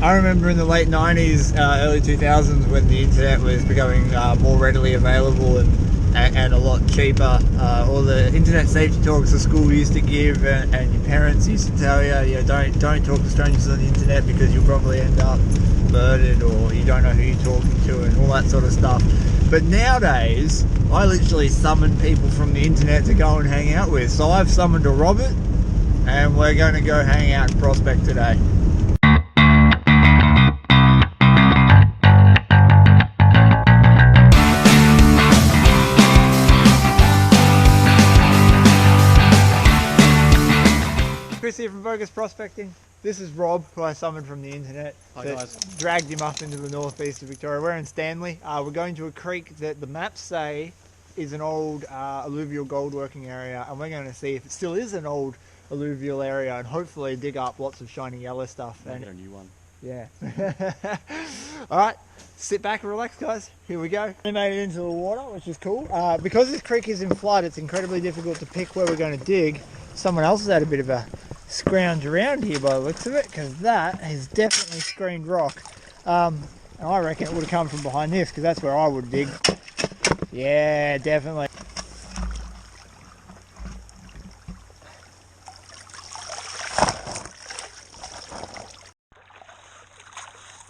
I remember in the late 90s, early 2000s when the internet was becoming more readily available and a lot cheaper. All the internet safety talks the school used to give and your parents used to tell you, don't talk to strangers on the internet because you'll probably end up murdered or you don't know who you're talking to and all that sort of stuff. But nowadays, I literally summon people from the internet to go and hang out with. So I've summoned a Robert and we're going to go hang out in Prospect today. Chris here from Vo-Gus Prospecting. This is Rob, who I summoned from the internet. Hi guys. Dragged him up into the northeast of Victoria. We're in Stanley. We're going to a creek that the maps say is an old alluvial gold working area, and we're going to see if it still is an old alluvial area and hopefully dig up lots of shiny yellow stuff. And get a new one. Yeah. Alright, sit back and relax guys. Here we go. We made it into the water, which is cool. Because this creek is in flood, it's incredibly difficult to pick where we're going to dig. Someone else has had a bit of a scrounge around here by the looks of it, because that is definitely screened rock. I reckon it would have come from behind this, because that's where I would dig. Yeah, definitely.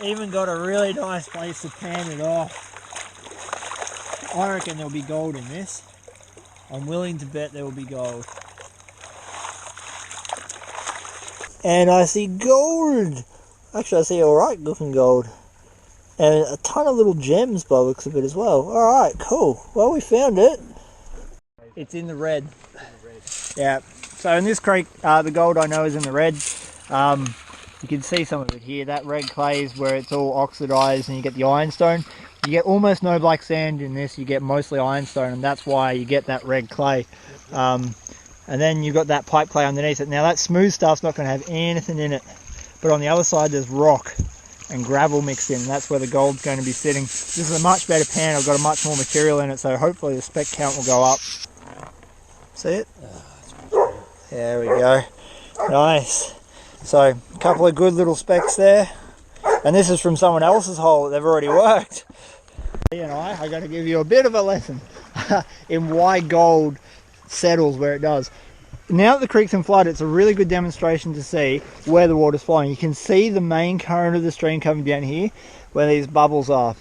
Even got a really nice place to pan it off. I reckon there'll be gold in this. I'm willing to bet there will be gold. And I see gold. Actually, I see alright looking gold. And a ton of little gems by the looks of it as well. Alright, cool. Well, we found it. It's in the red. Yeah. So in this creek, the gold I know is in the red. You can see some of it here. That red clay is where it's all oxidized and you get the ironstone. You get almost no black sand in this. You get mostly ironstone, and that's why you get that red clay. And then you've got that pipe clay underneath it. Now that smooth stuff's not going to have anything in it. But on the other side there's rock and gravel mixed in. And that's where the gold's going to be sitting. This is a much better pan. I've got a much more material in it, so hopefully the spec count will go up. See it? There we go. Nice. So a couple of good little specks there. And this is from someone else's hole that they've already worked. He and I are going to give you a bit of a lesson in why gold settles where it does. Now that the creek's in flood, it's a really good demonstration to see where the water's flowing. You can see the main current of the stream coming down here where these bubbles are,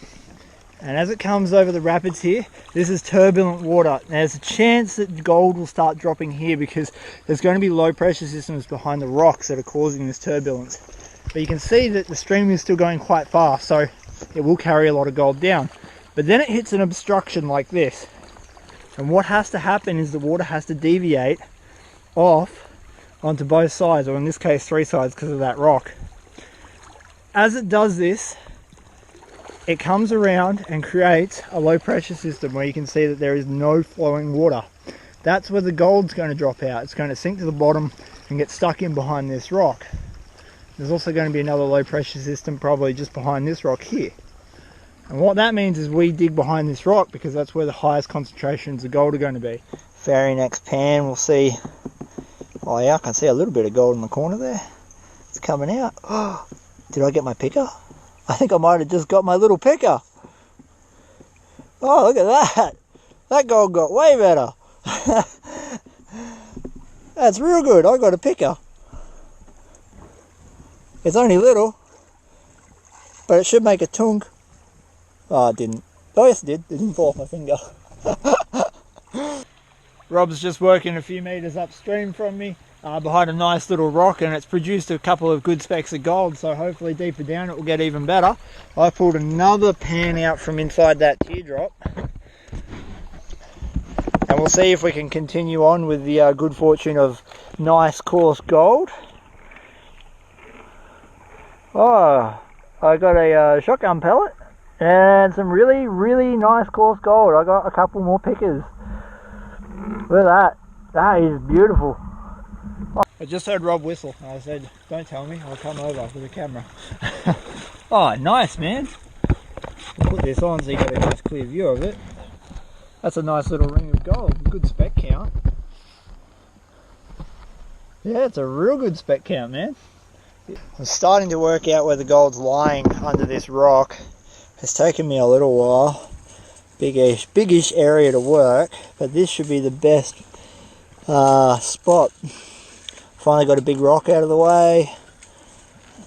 and as it comes over the rapids here, this is turbulent water. Now, there's a chance that gold will start dropping here because there's going to be low pressure systems behind the rocks that are causing this turbulence. But you can see that the stream is still going quite fast, so it will carry a lot of gold down. But then it hits an obstruction like this. And what has to happen is the water has to deviate off onto both sides, or in this case 3 sides because of that rock. As it does this, it comes around and creates a low pressure system where you can see that there is no flowing water. That's where the gold's going to drop out. It's going to sink to the bottom and get stuck in behind this rock. There's also going to be another low pressure system probably just behind this rock here. And what that means is we dig behind this rock because that's where the highest concentrations of gold are going to be. Very next pan we'll see, oh yeah, I can see a little bit of gold in the corner there. It's coming out. Oh, did I get my picker? I think I might have just got my little picker. Oh, look at that. That gold got way better. That's real good. I got a picker. It's only little, but it should make a tunk. Oh, it didn't. Oh, yes, it did. It didn't fall off my finger. Rob's just working a few meters upstream from me, behind a nice little rock, and it's produced a couple of good specks of gold, so hopefully deeper down it will get even better. I pulled another pan out from inside that teardrop, and we'll see if we can continue on with the good fortune of nice coarse gold. Oh, I got a shotgun pellet and some really, really nice coarse gold. I got a couple more pickers. Look at that. That is beautiful. I just heard Rob whistle and I said, don't tell me, I'll come over with the camera. Oh, nice, man. I'll put this on so you get a nice clear view of it. That's a nice little ring of gold. Good spec count. Yeah, it's a real good spec count, man. I'm starting to work out where the gold's lying under this rock. It's taken me a little while. Biggish area to work, but this should be the best spot. Finally got a big rock out of the way,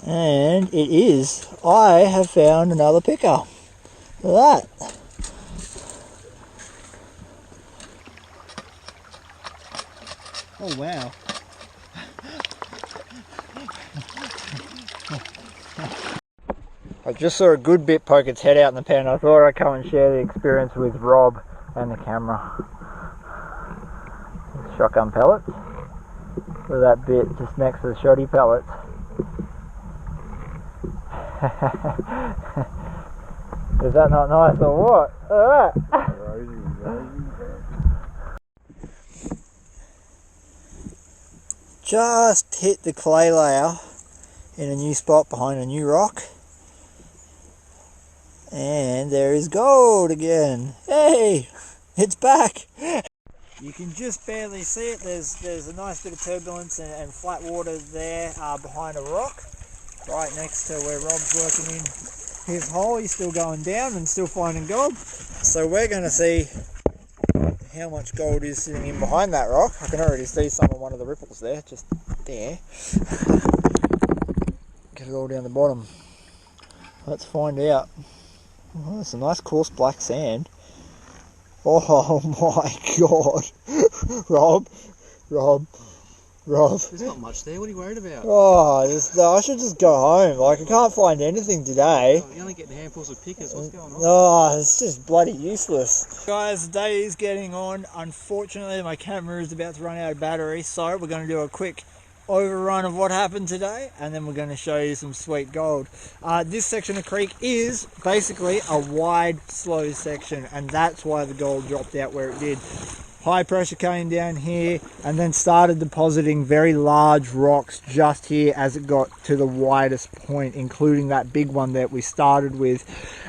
and it is. I have found another picker. Look at that. Oh wow. I just saw a good bit poke its head out in the pen. I thought I'd come and share the experience with Rob and the camera. Shotgun pellets. Look at that bit just next to the shoddy pellets. Is that not nice or what? Look at that. Just hit the clay layer in a new spot behind a new rock. And there is gold again. Hey, it's back. You can just barely see it. There's a nice bit of turbulence and flat water there behind a rock, right next to where Rob's working in his hole. He's still going down and still finding gold. So we're going to see how much gold is sitting in behind that rock. I can already see some of one of the ripples there, just there. Get it all down the bottom. Let's find out. Oh, it's a nice coarse black sand. Oh my god. Rob. There's not much there, what are you worried about? Oh, I should just go home. Like, I can't find anything today. Oh, you're only getting handfuls of pickers, what's going on? Oh, it's just bloody useless. Guys, the day is getting on. Unfortunately, my camera is about to run out of battery, so we're going to do a quick overrun of what happened today, and then we're going to show you some sweet gold. This section of creek is basically a wide, slow section, and that's why the gold dropped out where it did. High pressure came down here and then started depositing very large rocks just here as it got to the widest point, including that big one that we started with.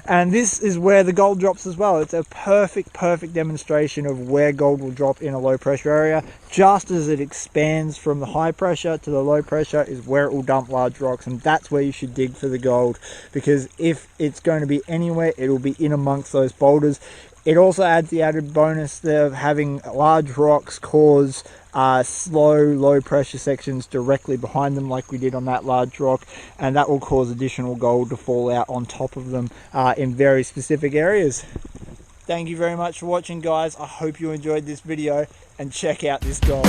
And this is where the gold drops as well. It's a perfect demonstration of where gold will drop in a low pressure area. Just as it expands from the high pressure to the low pressure is where it will dump large rocks, and that's where you should dig for the gold, because if it's going to be anywhere, it will be in amongst those boulders. It also adds the added bonus of having large rocks cause slow, low pressure sections directly behind them, like we did on that large rock, and that will cause additional gold to fall out on top of them in very specific areas. Thank you very much for watching, guys. I hope you enjoyed this video, and check out this gold.